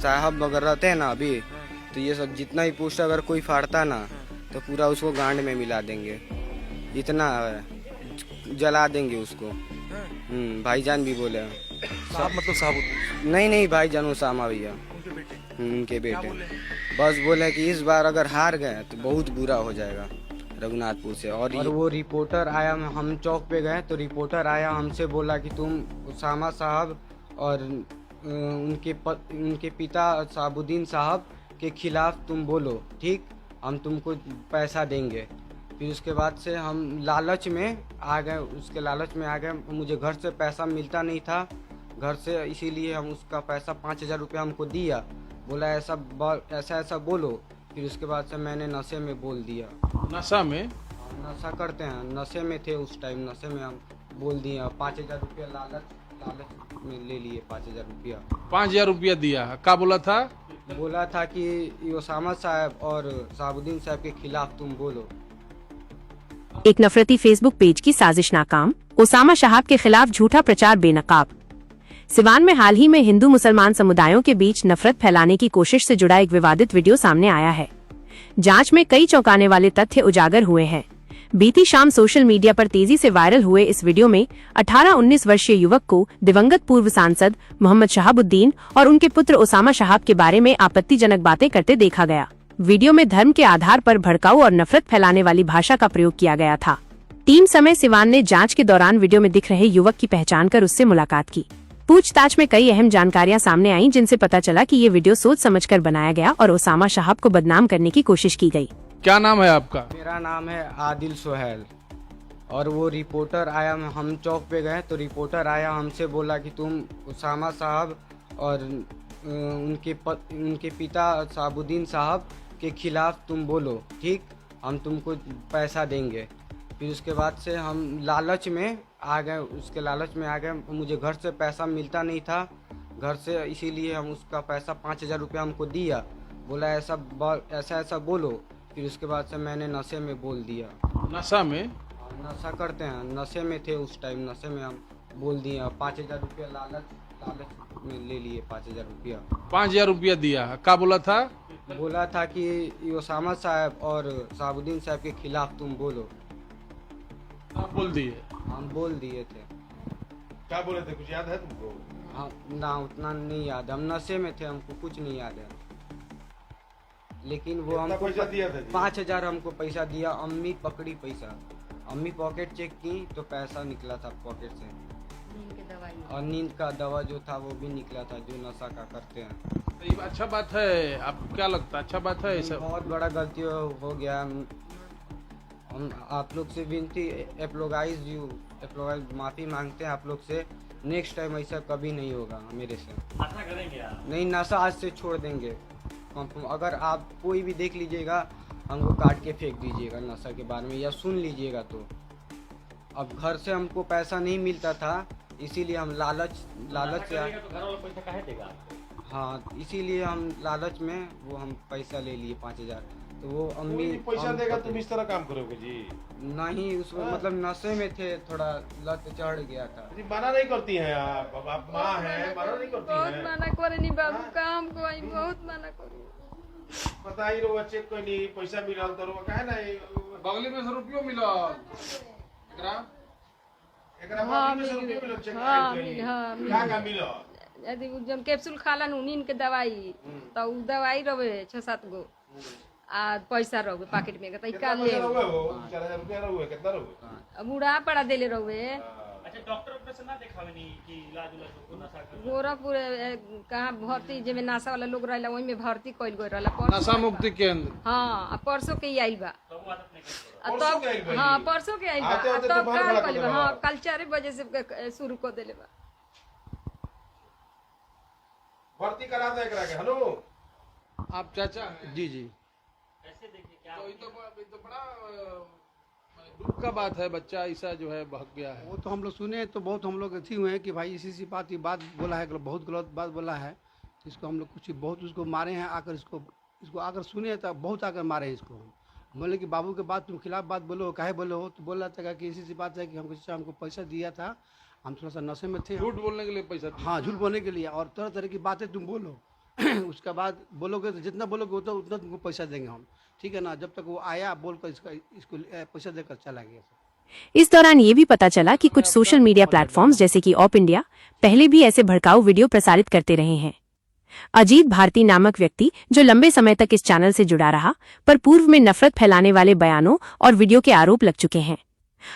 साहब अगर रहते हैं ना अभी, तो ये सब जितना ही पोस्टर अगर कोई फाड़ता ना तो पूरा उसको गांड में मिला देंगे, इतना है, जला देंगे उसको। भाईजान भी बोले हैं। साहब मतलब साहब नहीं भाईजान उसामा भैया, उनके बेटे उनके क्या बेटे। बोले? बस बोले कि इस बार अगर हार गए तो बहुत बुरा हो जाएगा रघुनाथपुर से। और वो रिपोर्टर आया, हम चौक पे गए तो रिपोर्टर आया, हमसे बोला कि तुम उसामा साहब और उनके पिता साबुद्दीन साहब के खिलाफ तुम बोलो, ठीक, हम तुमको पैसा देंगे। फिर उसके बाद से हम लालच में आ गए, उसके लालच में आ गए। मुझे घर से पैसा मिलता नहीं था घर से, इसीलिए हम उसका पैसा 5,000 रुपया हमको दिया। बोला ऐसा बोलो। फिर उसके बाद से मैंने नशे में बोल दिया। नशा में? नशा करते हैं, नशे में थे उस टाइम, नशे में हम बोल दिए। 5,000 रुपया लालच में ले लिए, 5,000 रुपया। 5,000 रुपया दिया? क्या बोला था? बोला था कि ओसामा साहब और साबुद्दीन साहब के खिलाफ तुम बोलो। एक नफरती फेसबुक पेज की साजिश नाकाम, ओसामा शहाब के खिलाफ झूठा प्रचार बेनकाब। सिवान में हाल ही में हिंदू मुसलमान समुदायों के बीच नफरत फैलाने की कोशिश से जुड़ा एक विवादित वीडियो सामने आया है। जांच में कई चौंकाने वाले तथ्य उजागर हुए हैं। बीती शाम सोशल मीडिया पर तेजी से वायरल हुए इस वीडियो में 18-19 वर्षीय युवक को दिवंगत पूर्व सांसद मोहम्मद शहाबुद्दीन और उनके पुत्र ओसामा शहाब के बारे में आपत्तिजनक बातें करते देखा गया। वीडियो में धर्म के आधार पर भड़काऊ और नफरत फैलाने वाली भाषा का प्रयोग किया गया था। टीम समय सिवान ने जांच के दौरान वीडियो में दिख रहे युवक की पहचान कर उससे मुलाकात की। पूछताछ में कई अहम जानकारियां सामने आईं, जिनसे पता चला कि ये वीडियो सोच समझकर बनाया गया और ओसामा शहाब को बदनाम करने की कोशिश की गई। क्या नाम है आपका? मेरा नाम है आदिल सोहेल। और वो रिपोर्टर आया, हम चौक पे गए तो रिपोर्टर आया, हमसे बोला कि तुम ओसामा साहब और उनके पिता साबुद्दीन साहब के खिलाफ तुम बोलो, ठीक, हम तुमको पैसा देंगे। फिर उसके बाद से हम लालच में आ गए, उसके लालच में आ गए। मुझे घर से पैसा मिलता नहीं था घर से, इसीलिए हम उसका पैसा 5,000 रुपया हमको दिया। बोला ऐसा बोलो। फिर उसके बाद से मैंने नशे में बोल दिया। नशा में? नशा करते हैं, नशे में थे उस टाइम, नशे में हम बोल दिए। 5,000 रुपया लालच में ले लिए, 5,000 रुपया। 5,000 रुपया दिया? क्या बोला था? बोला था कि ओसामा साहब और साबुद्दीन साहब के खिलाफ तुम बोलो। आप बोल दिए? हम बोल दिए थे। क्या बोले थे, कुछ याद है तुमको? हाँ ना, उतना नहीं याद, हम नशे में थे, हमको कुछ नहीं याद है। लेकिन वो कितना हमको पैसा दिया था जी? 5,000 हमको पैसा दिया। अम्मी पकड़ी पैसा, अम्मी पॉकेट चेक की तो पैसा निकला था पॉकेट से। और नींद का दवा जो था वो भी निकला था, जो नशा का करते हैं। तो ये अच्छा बात है? आपको क्या लगता है अच्छा बात है? सब बहुत बड़ा गलती हो गया। हम आप लोग से विनती, माफ़ी मांगते हैं आप लोग से। नेक्स्ट टाइम ऐसा कभी नहीं होगा मेरे से। नशा करेंगे आप? नहीं, नशा आज से छोड़ देंगे। अगर आप कोई भी देख लीजिएगा, हमको काट के फेंक दीजिएगा नशा के बारे में, या सुन लीजिएगा तो। अब घर से हमको पैसा नहीं मिलता था, इसीलिए हम लालच से तो घर वाला पैसा काहे देगा आपको? हाँ, इसीलिए हम लालच में वो हम पैसा ले लिए 5,000। तो वो कोई अम्मी भी पैसा देगा तुम इस तरह काम करोगे जी? नहीं, उसमें मतलब नशे में थे, थोड़ा लत चढ़ गया था। जी मना नहीं करती हैं आप? अब आप माँ हैं, मना नहीं करती बहुत हैं? मना करे नहीं बाबू, काम को आई बहुत मना करू। पता ही रहो चेक कोई नहीं पैसा मिलल तो रहो काहे नहीं बगली में से रुपयो मिला एकरा हाँ, बगली में से रुपया मिलल चेक हाँ, कहीं? हाँ, क्या मिलल? यदि उ जब कैप्सूल खाला नु नींद के दवाई, तो उ दवाई रहे 6-7 गो आ पैसा रहे पैकेट में, तो कितना का ले पैसा रहुए हो? 4,000 रुपया रहुए, कितना रहुए? बूढ़ा पड़ा देले रहे। अच्छा, डॉक्टर अपने से ना देखावे नहीं कि इलाज उलाज को नशा कर? गोरखपुर कहाँ भर्ती जेमे नशा वाला लोग रहला वही में भर्ती कइल गइल रहला। नशा मुक्ति केंद्र? हाँ, परसों के ही आइल बा। तो वो आदत नहीं करते? परसों के आइल बा? हाँ, परसों के आइल बा। आते होते तब तूफान का खड़ा कर कइल बा? देला। हाँ, कल 4 बजे से शुरू कर देले बा। भर्ती करा दे एकरा के। हेलो आप चाचा? जी। ऐसे देखिए क्या तो ये तो बड़ा दुख का बात है, बच्चा ऐसा जो है बहक गया है। वो तो हम लोग सुने तो बहुत हम लोग अथी हुए हैं कि भाई इसी बात बोला है, बहुत गलत बात बोला है। इसको हम लोग कुछ बहुत उसको मारे हैं, आकर इसको आकर सुने तो बहुत आकर मारे हैं इसको। बोले कि बाबू के बाद तुम खिलाफ बात बोलो, काहे बोले हो? तो बोल रहा था कि इसी बात है कि हमको पैसा दिया था, हम थोड़ा सा नशे में थे। झूठ बोलने के लिए पैसा दिया? हाँ, झूठ बोलने के लिए, और तरह तरह की बातें तुम बोलो। उसके बाद बोलोगे तो जितना बोलोगे उतना उतना तुमको पैसा देंगे हम, ठीक है ना। जब तक वो आया बोलकर इसको पैसा देकर चला गया। इस दौरान ये भी पता चला कि कुछ सोशल मीडिया प्लेटफॉर्म्स जैसे कि ऑप इंडिया पहले भी ऐसे भड़काऊ वीडियो प्रसारित करते रहे हैं। अजीत भारती नामक व्यक्ति जो लंबे समय तक इस चैनल से जुड़ा रहा, पर पूर्व में नफरत फैलाने वाले बयानों और वीडियो के आरोप लग चुके हैं।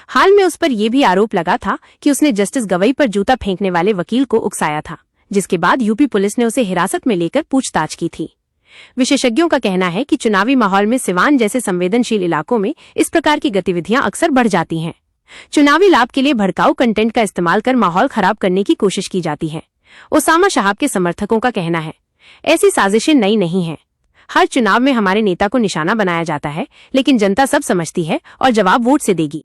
हाल में उस पर यह भी आरोप लगा था कि उसने जस्टिस गवई पर जूता फेंकने वाले वकील को उकसाया था, जिसके बाद यूपी पुलिस ने उसे हिरासत में लेकर पूछताछ की थी। विशेषज्ञों का कहना है कि चुनावी माहौल में सिवान जैसे संवेदनशील इलाकों में इस प्रकार की गतिविधियां अक्सर बढ़ जाती हैं। चुनावी लाभ के लिए भड़काऊ कंटेंट का इस्तेमाल कर माहौल खराब करने की कोशिश की जाती है। ओसामा साहब के समर्थकों का कहना है, ऐसी साजिशें नई नहीं हैं। हर चुनाव में हमारे नेता को निशाना बनाया जाता है, लेकिन जनता सब समझती है और जवाब वोट से देगी।